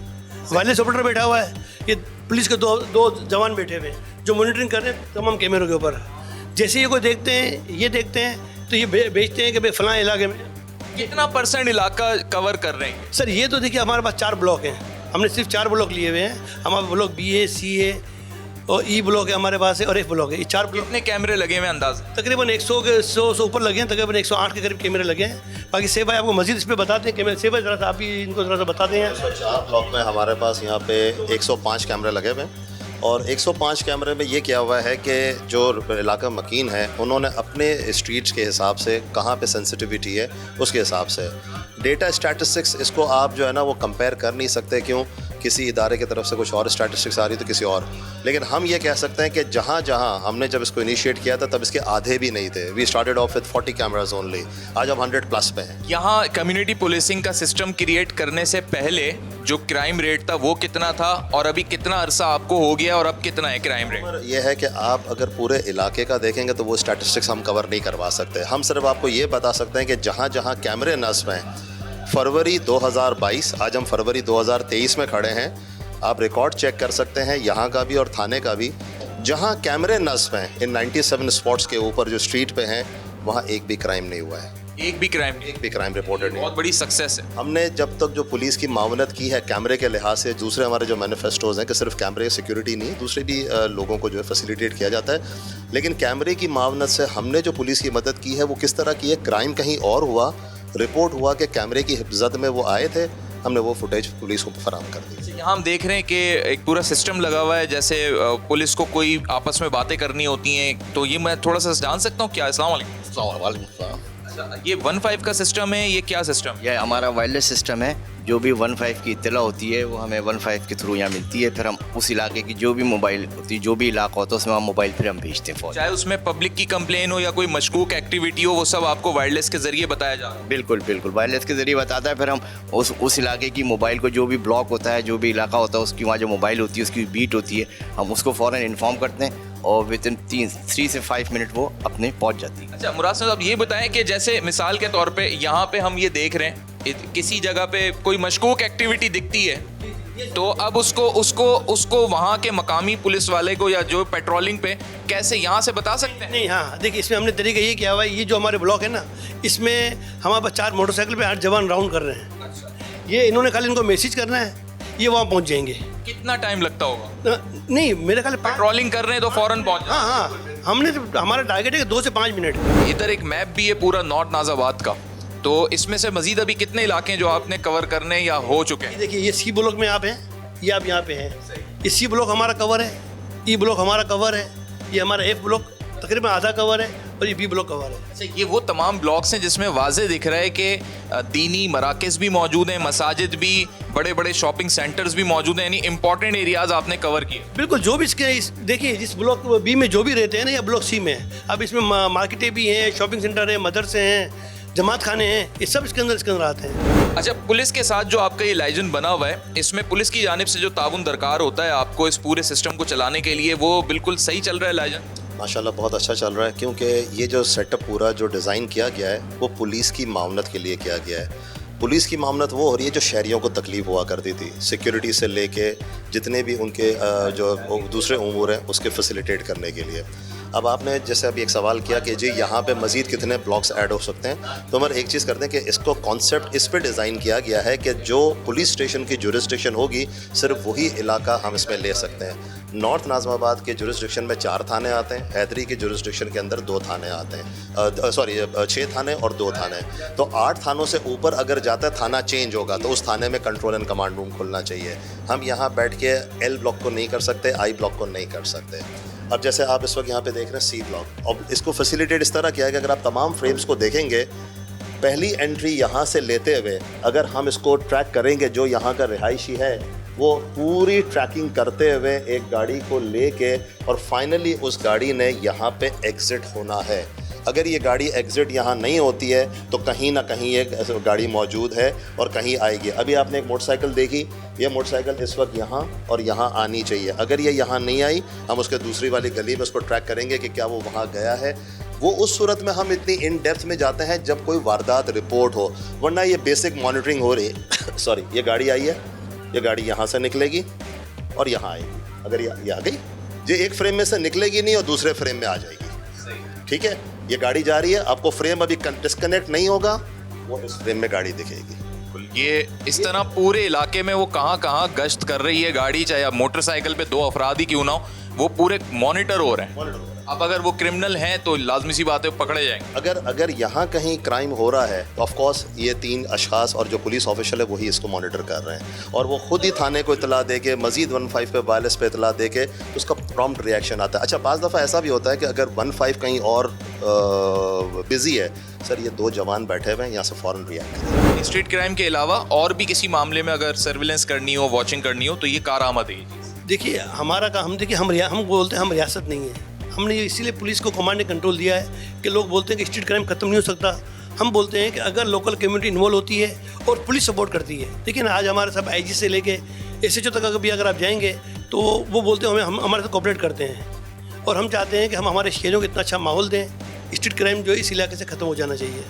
Speaker 21: वायरलेस ऑपरेटर बैठा हुआ है, ये पुलिस के दो जवान बैठे हुए हैं जो मॉनिटरिंग कर रहे हैं तमाम कैमरों के ऊपर। जैसे ये कोई देखते हैं, ये देखते हैं तो ये भेजते हैं कि भाई फलां इलाके में।
Speaker 1: कितना % इलाका कवर कर रहे हैं
Speaker 21: सर? ये तो देखिए हमारे पास 4 ब्लॉक हैं, हमने सिर्फ 4 ब्लॉक लिए हुए हैं। हमारे ब्लॉक BA, CA और E ब्लॉक है हमारे पास है, और F ब्लॉक है। ये 4 ब्लॉक।
Speaker 1: कितने कैमरे लगे हुए अंदाज?
Speaker 21: तकरीबन 100 से ऊपर लगे हैं, तकरीबन 108 के करीब कैमरे लगे हैं। बाकी सेफ भाई आपको मजीद इस पर बताते हैं कैमरे। सेफ भाई ज़रा सा आप भी इनको ज़रा सा बताते हैं।
Speaker 3: 4 ब्लॉक में हमारे पास यहाँ पे 105 कैमरे लगे हुए हैं, और 105 कैमरे में ये किया हुआ है कि जो इलाका मकीन है उन्होंने अपने स्ट्रीट्स के हिसाब से कहाँ पे सेंसिटिविटी है उसके हिसाब से डेटा स्टैटिस्टिक्स, इसको आप जो है ना वो कंपेयर कर नहीं सकते। क्यों? किसी इदारे की तरफ से कुछ और स्टैटिस्टिक्स आ रही तो किसी और। लेकिन हम ये कह सकते हैं कि जहाँ जहाँ हमने जब इसको इनिशिएट किया था तब इसके आधे भी नहीं थे। We started off with 40 cameras only, आज हम 100+ पे हैं।
Speaker 1: यहाँ कम्युनिटी पुलिसिंग का सिस्टम क्रिएट करने से पहले जो क्राइम रेट था वो कितना था, और अभी कितना अरसा आपको हो गया और अब कितना है क्राइम रेट?
Speaker 3: ये है कि आप अगर पूरे इलाके का देखेंगे तो वो स्टैटिस्टिक्स हम कवर नहीं करवा सकते। हम सिर्फ आपको ये बता सकते हैं कि जहाँ जहाँ कैमरे नस्ब हैं, फरवरी 2022, आज हम फरवरी 2023 में खड़े हैं, आप रिकॉर्ड चेक कर सकते हैं यहाँ का भी और थाने का भी। जहाँ कैमरे नस्ब हैं इन 97 स्पॉट्स के ऊपर जो स्ट्रीट पे हैं, वहाँ एक भी क्राइम नहीं हुआ है।
Speaker 1: एक भी क्राइम
Speaker 3: रिपोर्टेड नहीं।
Speaker 1: बहुत बड़ी सक्सेस है।
Speaker 3: हमने जब तक जो पुलिस की मावनत की है कैमरे के लिहाज से, दूसरे हमारे जो मैनिफेस्टोज हैं कि सिर्फ कैमरे सिक्योरिटी नहीं, दूसरे भी लोगों को जो है फैसिलिटेट किया जाता है। लेकिन कैमरे की मावनत से हमने जो पुलिस की मदद की है वो किस तरह की है, क्राइम कहीं और हुआ, रिपोर्ट हुआ कि कैमरे की हिफाजत में वो आए थे, हमने वो फुटेज पुलिस को फराहम कर दी।
Speaker 1: यहाँ हम देख रहे हैं कि एक पूरा सिस्टम लगा हुआ है, जैसे पुलिस को कोई आपस में बातें करनी होती हैं, तो ये मैं थोड़ा सा जान सकता हूँ क्या? अस्सलाम वालेकुम। ये 15 का सिस्टम है, ये क्या सिस्टम?
Speaker 22: ये हमारा वायरलेस सिस्टम है। जो भी 15 की इत्तला होती है वो हमें 15 के थ्रू यहाँ मिलती है। फिर हम उस इलाके की जो भी मोबाइल होती है, जो भी इलाका होता है उसमें हम मोबाइल फिर हम भेजते हैं फौरन।
Speaker 1: चाहे उसमें पब्लिक की कंप्लेन हो या कोई मशकूक एक्टिविटी हो, वो सब आपको वायरलेस के जरिए बताया जा रहा है?
Speaker 22: बिल्कुल बिल्कुल, वायरलेस के जरिए बताता है। फिर हम उस इलाके की मोबाइल को, जो भी ब्लॉक होता है, जो भी इलाका होता है, उसकी वहाँ जो मोबाइल होती है, उसकी बीट होती है, हम उसको फ़ौरन इन्फॉर्म करते हैं और विदिन 3 से 5 मिनट वो अपने पहुँच जाती है।
Speaker 1: अच्छा मुराद साहब, ये बताएं कि जैसे मिसाल के तौर पे यहाँ पे हम ये देख रहे हैं किसी जगह पे कोई मशकूक एक्टिविटी दिखती है, तो अब उसको वहाँ के मकामी पुलिस वाले को या जो पेट्रोलिंग पे कैसे यहाँ से बता सकते हैं?
Speaker 21: नहीं, हाँ देखिए, इसमें हमने तरीका ये किया हुआ है, ये जो हमारे ब्लॉक है ना, इसमें हमारे पास 4 मोटरसाइकिल पे 8 जवान राउंड कर रहे हैं। ये इन्होंने खाली इनको मैसेज करना है, ये वहाँ पहुँच जाएंगे।
Speaker 1: कितना टाइम लगता होगा?
Speaker 21: नहीं, मेरे ख्याल
Speaker 1: पेट्रोलिंग कर रहे हैं तो फौरन पहुँच।
Speaker 21: हाँ, हमने हमारा टारगेट है 2 से 5 मिनट।
Speaker 1: इधर एक मैप भी है पूरा नॉर्थ नाजाबाद का, तो इसमें से मजीद अभी कितने इलाके हैं जो आपने कवर करने या हो चुके हैं?
Speaker 21: देखिए, ये C ब्लॉक में आप हैं, ये आप यहाँ पे हैं। ये C ब्लॉक हमारा कवर है, E ब्लॉक हमारा कवर है, ये हमारा F ब्लॉक तकरीबन आधा कवर है, और ये B ब्लॉक कवर है।
Speaker 1: अच्छा, ये वो तमाम ब्लॉक्स हैं जिसमें वाज़े दिख रहा है कि दीनी मराकज़ भी मौजूद हैं, मसाजिद भी, बड़े बड़े शॉपिंग सेंटर्स भी मौजूद हैं, यानी इंपॉर्टेंट एरियाज आपने कवर किए।
Speaker 21: बिल्कुल, जो भी देखिए, जिस ब्लॉक B में जो भी रहते हैं ना, या ब्लॉक C में, अब इसमें मार्केटें भी हैं, शॉपिंग सेंटर है, मदरसे हैं, जमात खाने हैं, ये सब इसके अंदर आते हैं।
Speaker 1: अच्छा, पुलिस के साथ जो आपका ये लाइजन बना हुआ है, इसमें पुलिस की जानिब से जो ताउन दरकार होता है आपको इस पूरे सिस्टम को चलाने के लिए, वो बिल्कुल सही चल रहा है लाइजन?
Speaker 3: माशाल्लाह बहुत अच्छा चल रहा है, क्योंकि ये जो सेटअप पूरा जो डिज़ाइन किया गया है वो पुलिस की मामनत के लिए किया गया है। पुलिस की मामनत वो हो रही है जो शहरियों को तकलीफ़ हुआ करती थी, सिक्योरिटी से लेके जितने भी उनके जो दूसरे उमूर हैं उसके फैसिलिटेट करने के लिए। अब आपने जैसे अभी एक सवाल किया कि जी यहाँ पे मज़ीद कितने ब्लॉक्स ऐड हो सकते हैं, तो हम एक चीज़ करते हैं कि इसको कॉन्सेप्ट इस पे डिज़ाइन किया गया है कि जो पुलिस स्टेशन की जुरिस्डिक्शन होगी सिर्फ वही इलाका हम इसमें ले सकते हैं। नॉर्थ नाज़िमाबाद के जुरिस्डिक्शन में 4 थाने आते हैं, हैदरी के जुरिस्डिक्शन के अंदर 2 थाने आते हैं, 6 थाने और 2 थाने। तो 8 थानों से ऊपर अगर जाता है थाना चेंज होगा तो उस थाने में कंट्रोल एंड कमांड रूम खुलना चाहिए। हम यहाँ बैठ के L ब्लॉक को नहीं कर सकते, I ब्लॉक को नहीं कर सकते। अब जैसे आप इस वक्त यहाँ पे देख रहे हैं C ब्लॉक, अब इसको फैसिलिटेट इस तरह किया है कि अगर आप तमाम फ्रेम्स को देखेंगे, पहली एंट्री यहाँ से लेते हुए अगर हम इसको ट्रैक करेंगे, जो यहाँ का रिहायशी है वो पूरी ट्रैकिंग करते हुए एक गाड़ी को लेके और फाइनली उस गाड़ी ने यहाँ पे एग्ज़िट होना है। अगर ये गाड़ी एग्ज़िट यहाँ नहीं होती है तो कहीं ना कहीं एक गाड़ी मौजूद है और कहीं आएगी। अभी आपने एक मोटरसाइकिल देखी, ये मोटरसाइकिल इस वक्त यहाँ और यहाँ आनी चाहिए। अगर ये यहाँ नहीं आई, हम उसके दूसरी वाली गली में उसको ट्रैक करेंगे कि क्या वो वहाँ गया है। वो उस सूरत में हम इतनी इन डेप्थ में जाते हैं जब कोई वारदात रिपोर्ट हो, वरना ये बेसिक मॉनिटरिंग हो रही है। सॉरी, ये गाड़ी आई है, ये गाड़ी यहाँ से निकलेगी और यहाँ आएगी, अगर ये आ गई, ये एक फ्रेम में से निकलेगी नहीं और दूसरे फ्रेम में आ जाएगी, ठीक है। ये गाड़ी जा रही है, आपको फ्रेम अभी डिस्कनेक्ट नहीं होगा, वो इस फ्रेम में गाड़ी दिखेगी।
Speaker 1: ये इस तरह पूरे इलाके में वो कहाँ गश्त कर रही है गाड़ी, चाहे आप मोटरसाइकिल पे 2 अफराद ही क्यों ना हो, वो पूरे मॉनिटर हो रहे हैं। अब अगर वो क्रिमिनल हैं तो लाजमी सी बात है पकड़े जाएंगे।
Speaker 3: अगर यहाँ कहीं क्राइम हो रहा है तो ऑफ कोर्स ये 3 अशखास और जो पुलिस ऑफिशियल है वही इसको मॉनिटर कर रहे हैं, और वो खुद ही थाने को इतला दे के, मजीद 15 पे वायरलेस पे इतला दे के उसका प्रॉम्प्ट रिएक्शन आता है। अच्छा, बाज़ दफ़ा ऐसा भी होता है कि अगर 15 कहीं और बिजी है, सर ये 2 जवान बैठे हुए हैं, यहाँ से फ़ौरन रिएक्ट करें।
Speaker 1: स्ट्रीट क्राइम के अलावा और भी किसी मामले में अगर सर्विलेंस करनी हो, वॉचिंग करनी हो, तो ये कारआमद है।
Speaker 21: देखिए हमारा काम, देखिए हम बोलते हैं हम रियासत नहीं है, हमने इसीलिए पुलिस को कमांड एंड कंट्रोल दिया है कि लोग बोलते हैं कि स्ट्रीट क्राइम खत्म नहीं हो सकता। हम बोलते हैं कि अगर लोकल कम्युनिटी इन्वॉल्व होती है और पुलिस सपोर्ट करती है, देखिए ना आज हमारे सब आईजी से लेके SHO तक भी अगर आप जाएंगे तो वो बोलते हैं हम हमारे साथ कोऑपरेट करते हैं, और हम चाहते हैं कि हम हमारे शहरों को इतना अच्छा माहौल दें, स्ट्रीट क्राइम जो है इस इलाके से ख़त्म हो जाना चाहिए।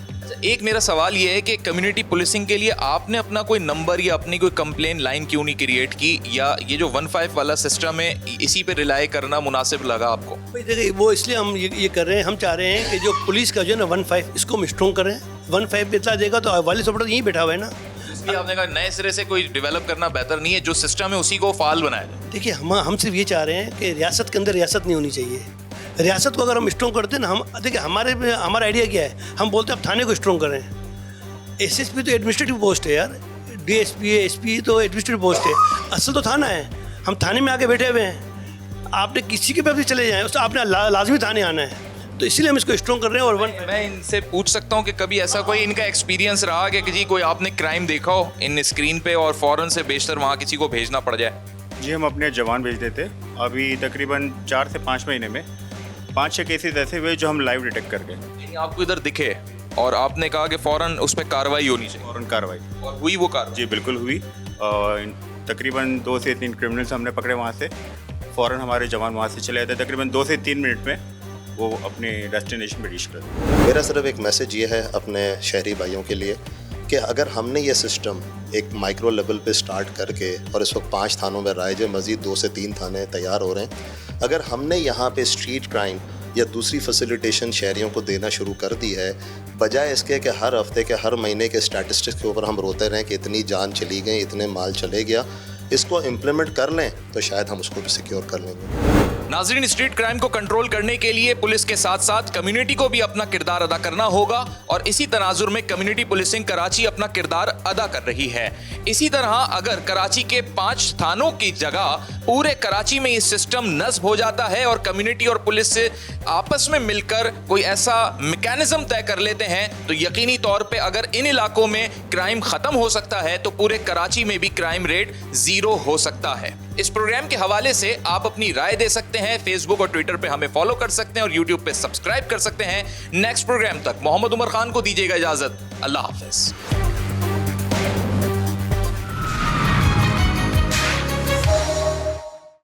Speaker 1: एक मेरा सवाल ये है कि कम्युनिटी पुलिसिंग के लिए आपने अपना कोई नंबर या अपनी कोई कंप्लेन लाइन क्यों नहीं क्रिएट की, या ये जो 15 वाला सिस्टम है इसी पे रिलाई करना मुनासिब लगा आपको?
Speaker 21: भाई देखिए वो इसलिए हम ये कर रहे हैं, हम चाह रहे हैं कि जो पुलिस का जो है ना 15 इसको हम स्ट्रॉन्ग करें। 15 भी इतना देगा तो वाली सपोर्ट यहीं बैठा हुआ है ना,
Speaker 1: इसलिए आपने कहा नए सिरे से कोई डेवलप करना बेहतर नहीं है, जो सिस्टम है उसी को फाल बनाया जाए।
Speaker 21: देखिए हम सिर्फ ये चाह रहे हैं कि रियासत के अंदर रियासत नहीं होनी चाहिए। रियासत को अगर हम स्ट्रॉन्ग करते हैं ना, हम देखिए हमारा आइडिया क्या है, हम बोलते हैं अब थाने को स्ट्रॉन्ग करें। SSP तो एडमिनिस्ट्रेटिव पोस्ट है यार, DSP SP तो एडमिनिस्ट्रेटिव पोस्ट है, असल तो थाना है। हम थाने में आके बैठे हुए हैं, आपने किसी के पास भी चले जाएं उससे आपने लाजमी थाने आना है, तो इसीलिए हम इसको स्ट्रॉन्ग कर रहे हैं। और
Speaker 1: मैं इनसे पूछ सकता हूँ कि कभी ऐसा कोई इनका एक्सपीरियंस रहा कि जी कोई आपने क्राइम देखा हो इन स्क्रीन पे और फ़ौरन से बेशतर वहाँ किसी को भेजना पड़ जाए?
Speaker 4: जी हम अपने जवान भेज देते, अभी तकरीबन 4 से 5 महीने में 5-6 केसेस ऐसे हुए जो हम लाइव डिटेक्ट कर गए।
Speaker 1: आपको इधर दिखे और आपने कहा कि फ़ौरन उस पर कार्रवाई होनी चाहिए?
Speaker 4: फ़ौरन कार्रवाई।
Speaker 1: और हुई वो कार्रवाई?
Speaker 4: जी बिल्कुल हुई। तकरीबन 2 से 3 क्रिमिनल्स हमने पकड़े वहाँ से, फ़ौरन हमारे जवान वहाँ से चले जाते, तकरीबन 2 से 3 मिनट में वो अपने डेस्टिनेशन पर रीच करते।
Speaker 3: मेरा सिर्फ एक मैसेज ये है अपने शहरी भाइयों के लिए कि अगर हमने ये सिस्टम एक माइक्रो लेवल पे स्टार्ट करके, और इस वक्त 5 थानों में राइज है, मज़ीद 2 से 3 थाने तैयार हो रहे हैं, अगर हमने यहाँ पे स्ट्रीट क्राइम या दूसरी फैसिलिटेशन शहरियों को देना शुरू कर दी है, बजाय इसके कि हर हफ्ते के हर महीने के स्टैटिस्टिक्स के ऊपर हम रोते रहें कि इतनी जान चली गई, इतने माल चले गया, इसको इम्प्लीमेंट कर लें तो शायद हम उसको भी सिक्योर कर लेंगे।
Speaker 1: नाज़रीन, स्ट्रीट क्राइम को कंट्रोल करने के लिए पुलिस के साथ साथ कम्युनिटी को भी अपना किरदार अदा करना होगा, और इसी तनाजुर में कम्युनिटी पुलिसिंग कराची अपना किरदार अदा कर रही है। इसी तरह अगर कराची के 5 थानों की जगह पूरे कराची में ये सिस्टम नस्ब हो जाता है और कम्युनिटी और पुलिस से आपस में मिलकर कोई ऐसा मैकेनिज्म तय कर लेते हैं, तो यकीनी तौर पे अगर इन इलाकों में क्राइम खत्म हो सकता है तो पूरे कराची में भी क्राइम रेट 0 हो सकता है। इस प्रोग्राम के हवाले से आप अपनी राय दे सकते हैं, फेसबुक और ट्विटर पे हमें फॉलो कर सकते हैं और यूट्यूब पे सब्सक्राइब कर सकते हैं। नेक्स्ट प्रोग्राम तक मोहम्मद उमर खान को दीजिएगा इजाजत। अल्लाह हाफिज।